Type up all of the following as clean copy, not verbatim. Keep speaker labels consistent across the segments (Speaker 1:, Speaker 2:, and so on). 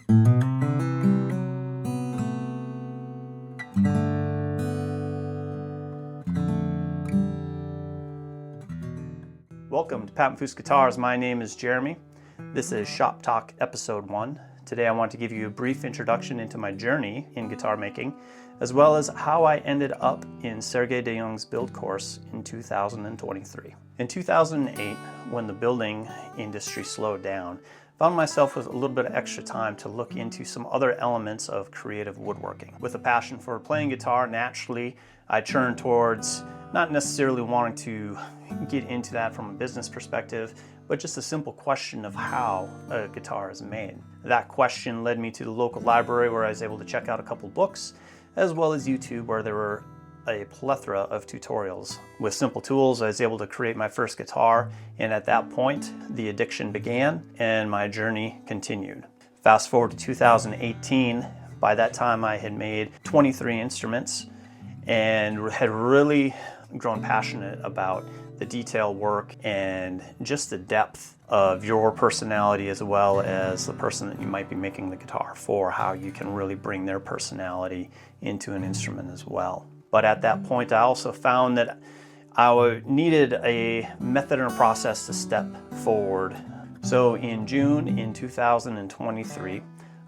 Speaker 1: Welcome to Pat & Foose Guitars. My name is Jeremy. This is Shop Talk Episode 1. Today I want to give you a brief introduction into my journey in guitar making, as well as how I ended up in Sergei deJonge's build course in 2023. In 2008, when the building industry slowed down, I found myself with a little bit of extra time to look into some other elements of creative woodworking. With a passion for playing guitar, naturally I turned towards not necessarily wanting to get into that from a business perspective, but just a simple question of how a guitar is made. That question led me to the local library, where I was able to check out a couple books, as well as YouTube, where there were a plethora of tutorials. With simple tools, I was able to create my first guitar, and at that point, the addiction began and my journey continued. Fast forward to 2018, by that time I had made 23 instruments and had really grown passionate about the detail work and just the depth of your personality, as well as the person that you might be making the guitar for, how you can really bring their personality into an instrument as well. But at that point, I also found that I needed a method and a process to step forward. So in June in 2023,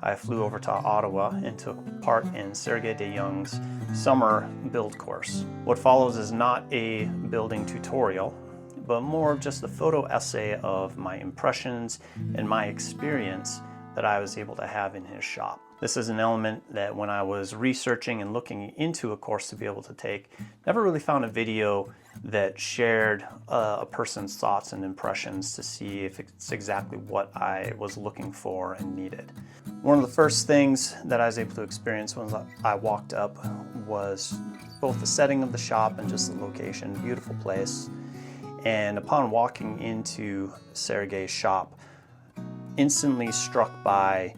Speaker 1: I flew over to Ottawa and took part in Sergei deJonge's summer build course. What follows is not a building tutorial, but more of just a photo essay of my impressions and my experience that I was able to have in his shop. This is an element that when I was researching and looking into a course to be able to take, never really found a video that shared a person's thoughts and impressions to see if it's exactly what I was looking for and needed. One of the first things that I was able to experience when I walked up was both the setting of the shop and just the location. Beautiful place. And upon walking into Sergei's shop, instantly struck by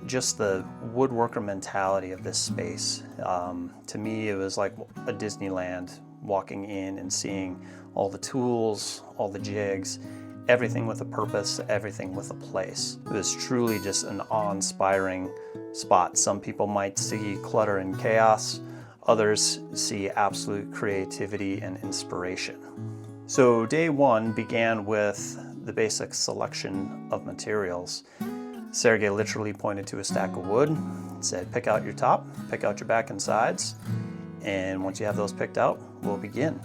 Speaker 1: just the woodworker mentality of this space. To me, it was like a Disneyland, walking in and seeing all the tools, all the jigs, everything with a purpose, everything with a place. It was truly just an awe-inspiring spot. Some people might see clutter and chaos, others see absolute creativity and inspiration. So day one began with the basic selection of materials. Sergei literally pointed to a stack of wood, said, pick out your top, pick out your back and sides, and once you have those picked out, we'll begin.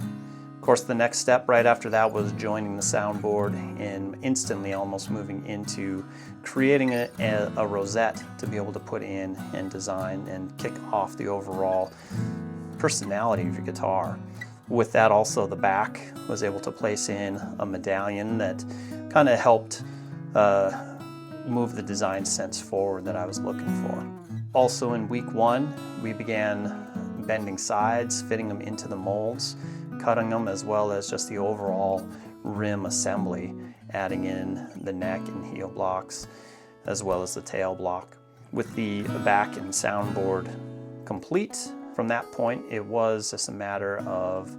Speaker 1: Of course, the next step right after that was joining the soundboard and instantly almost moving into creating a rosette to be able to put in and design and kick off the overall personality of your guitar. With that, also the back was able to place in a medallion that kind of helped move the design sense forward that I was looking for. Also in week one, we began bending sides, fitting them into the molds, cutting them, as well as just the overall rim assembly, adding in the neck and heel blocks, as well as the tail block. With the back and soundboard complete, from that point, it was just a matter of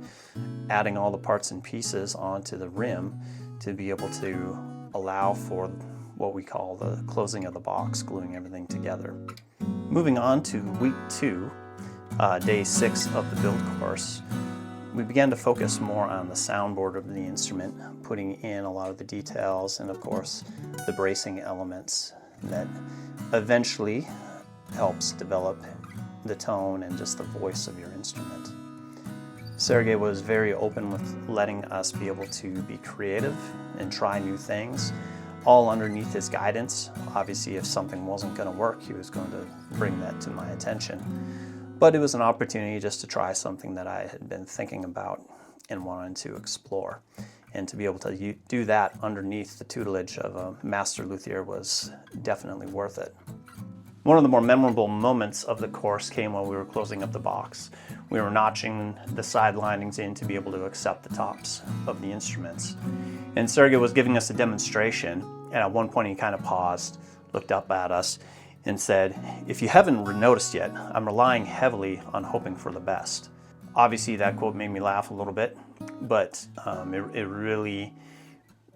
Speaker 1: adding all the parts and pieces onto the rim to be able to allow for what we call the closing of the box, gluing everything together. Moving on to week 2, day 6 of the build course, we began to focus more on the soundboard of the instrument, putting in a lot of the details and of course the bracing elements that eventually helps develop the tone and just the voice of your instrument. Sergei was very open with letting us be able to be creative and try new things, all underneath his guidance. Obviously, if something wasn't going to work, he was going to bring that to my attention. But it was an opportunity just to try something that I had been thinking about and wanted to explore. And to be able to do that underneath the tutelage of a master luthier was definitely worth it. One of the more memorable moments of the course came when we were closing up the box. We were notching the side linings in to be able to accept the tops of the instruments. And Sergei was giving us a demonstration, and at one point he kind of paused, looked up at us, and said, "If you haven't noticed yet, I'm relying heavily on hoping for the best." Obviously that quote made me laugh a little bit, but it really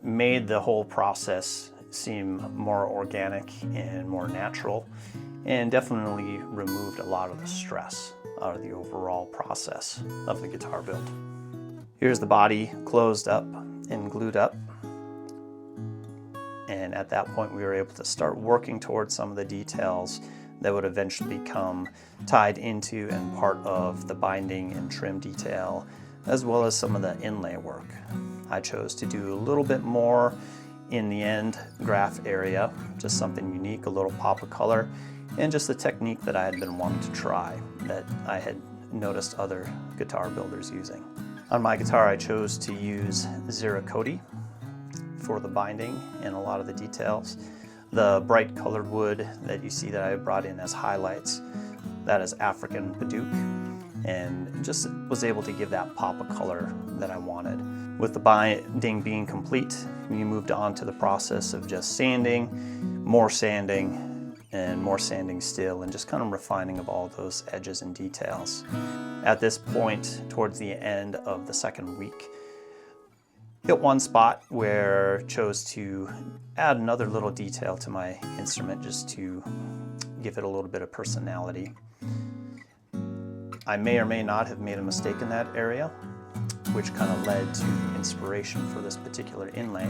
Speaker 1: made the whole process seem more organic and more natural, and definitely removed a lot of the stress out of the overall process of the guitar build. Here's the body closed up and glued up. And at that point, we were able to start working towards some of the details that would eventually become tied into and part of the binding and trim detail, as well as some of the inlay work. I chose to do a little bit more in the end graph area, just something unique, a little pop of color, and just a technique that I had been wanting to try that I had noticed other guitar builders using. On my guitar, I chose to use Zero-Coty for the binding and a lot of the details. The bright colored wood that you see that I brought in as highlights, that is African Padauk, and just was able to give that pop of color that I wanted. With the binding being complete, we moved on to the process of just sanding, and more sanding still, and just kind of refining of all those edges and details. At this point, towards the end of the second week, hit one spot where chose to add another little detail to my instrument just to give it a little bit of personality. I may or may not have made a mistake in that area, which kind of led to the inspiration for this particular inlay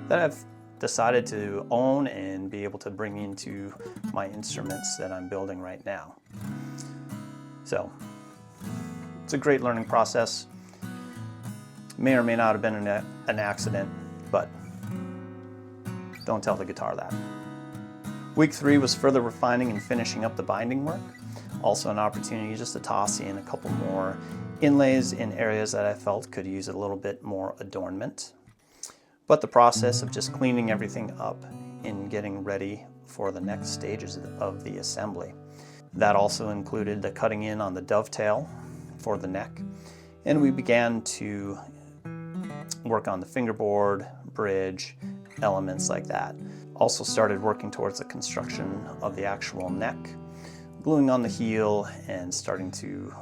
Speaker 1: that I've decided to own and be able to bring into my instruments that I'm building right now. So it's a great learning process. May or may not have been an accident, but don't tell the guitar that. Week 3 was further refining and finishing up the binding work. Also an opportunity just to toss in a couple more inlays in areas that I felt could use a little bit more adornment. But the process of just cleaning everything up and getting ready for the next stages of the assembly. That also included the cutting in on the dovetail for the neck, and we began to work on the fingerboard, bridge, elements like that. Also started working towards the construction of the actual neck, gluing on the heel and starting to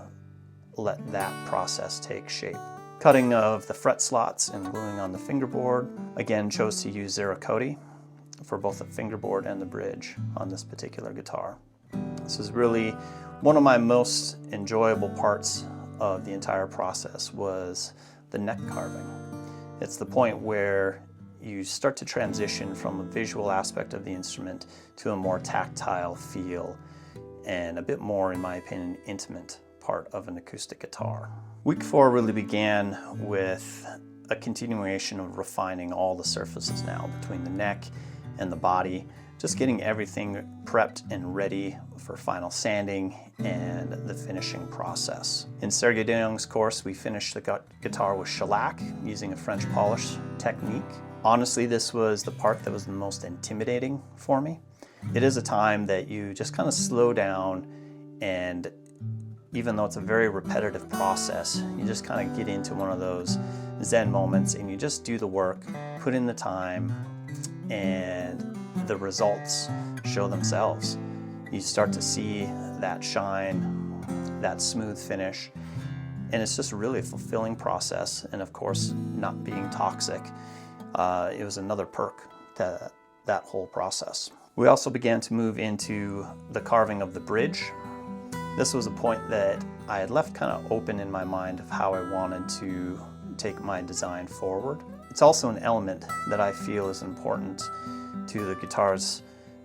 Speaker 1: let that process take shape. Cutting of the fret slots and gluing on the fingerboard. Again, chose to use Zero-Coty for both the fingerboard and the bridge on this particular guitar. This is really one of my most enjoyable parts of the entire process was the neck carving. It's the point where you start to transition from a visual aspect of the instrument to a more tactile feel and a bit more, in my opinion, intimate part of an acoustic guitar. Week 4 really began with a continuation of refining all the surfaces now between the neck and the body, just getting everything prepped and ready for final sanding and the finishing process. In Sergei deJonge's course, we finished the guitar with shellac using a French polish technique. Honestly, this was the part that was the most intimidating for me. It is a time that you just kind of slow down, and even though it's a very repetitive process, you just kind of get into one of those Zen moments and you just do the work, put in the time, and the results show themselves. You start to see that shine, that smooth finish, and it's just really a fulfilling process. And of course, not being toxic, it was another perk to that whole process. We also began to move into the carving of the bridge. This was a point that I had left kind of open in my mind of how I wanted to take my design forward. It's also an element that I feel is important to the guitar's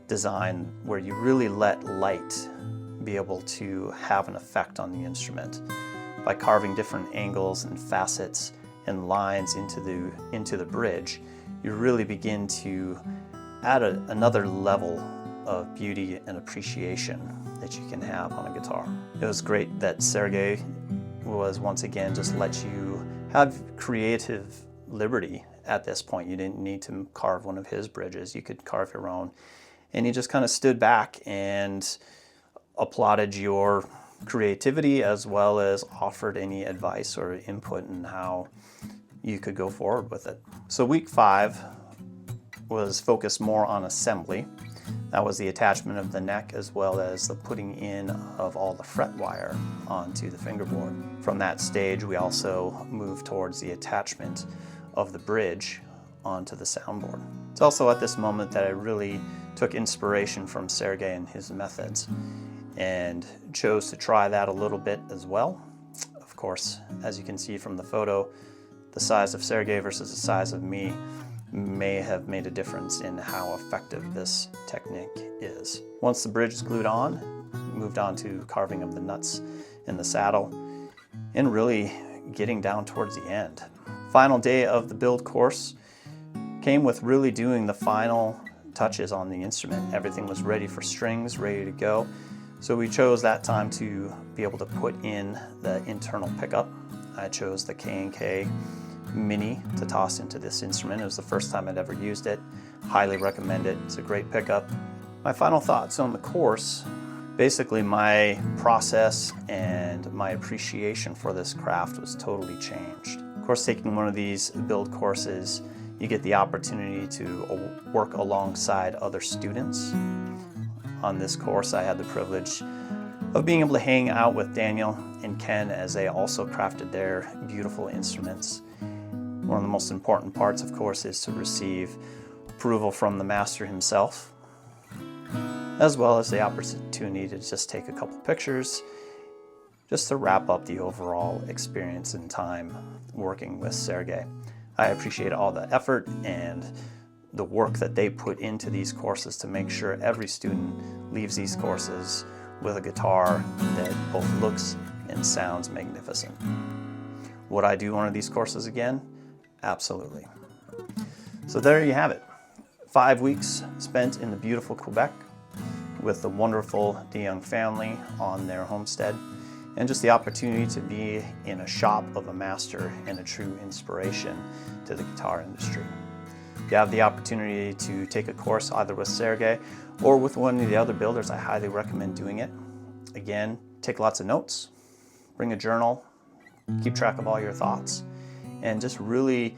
Speaker 1: design, where you really let light be able to have an effect on the instrument. By carving different angles and facets and lines into the bridge, you really begin to add another level of beauty and appreciation that you can have on a guitar. It was great that Sergei was once again just let you have creative liberty at this point. You didn't need to carve one of his bridges, you could carve your own. And he just kind of stood back and applauded your creativity, as well as offered any advice or input in how you could go forward with it. So week 5 was focused more on assembly. That was the attachment of the neck, as well as the putting in of all the fret wire onto the fingerboard. From that stage, we also moved towards the attachment of the bridge onto the soundboard. It's also at this moment that I really took inspiration from Sergei and his methods and chose to try that a little bit as well. Of course, as you can see from the photo, the size of Sergei versus the size of me may have made a difference in how effective this technique is. Once the bridge is glued on, moved on to carving of the nuts in the saddle and really getting down towards the end. Final day of the build course came with really doing the final touches on the instrument. Everything was ready for strings, ready to go. So we chose that time to be able to put in the internal pickup. I chose the K&K Mini to toss into this instrument. It was the first time I'd ever used it. Highly recommend it. It's a great pickup. My final thoughts on the course, basically my process and my appreciation for this craft was totally changed. Of course, taking one of these build courses, you get the opportunity to work alongside other students. On this course, I had the privilege of being able to hang out with Daniel and Ken as they also crafted their beautiful instruments. One of the most important parts, of course, is to receive approval from the master himself, as well as the opportunity to just take a couple pictures, just to wrap up the overall experience and time working with Sergei. I appreciate all the effort and the work that they put into these courses to make sure every student leaves these courses with a guitar that both looks and sounds magnificent. Would I do one of these courses again? Absolutely. So there you have it. 5 weeks spent in the beautiful Quebec with the wonderful deJonge family on their homestead, and just the opportunity to be in a shop of a master and a true inspiration to the guitar industry. If you have the opportunity to take a course either with Sergei or with one of the other builders, I highly recommend doing it. Again, take lots of notes, bring a journal, keep track of all your thoughts, and just really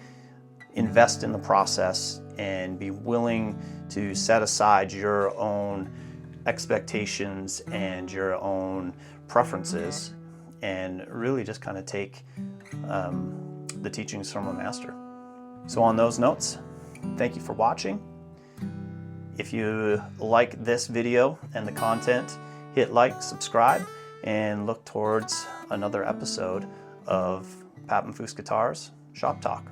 Speaker 1: invest in the process and be willing to set aside your own expectations and your own preferences and really just kind of take the teachings from a master. So on those notes, thank you for watching. If you like this video and the content, hit like, subscribe, and look towards another episode of Pat and Foose Guitars Shop Talk.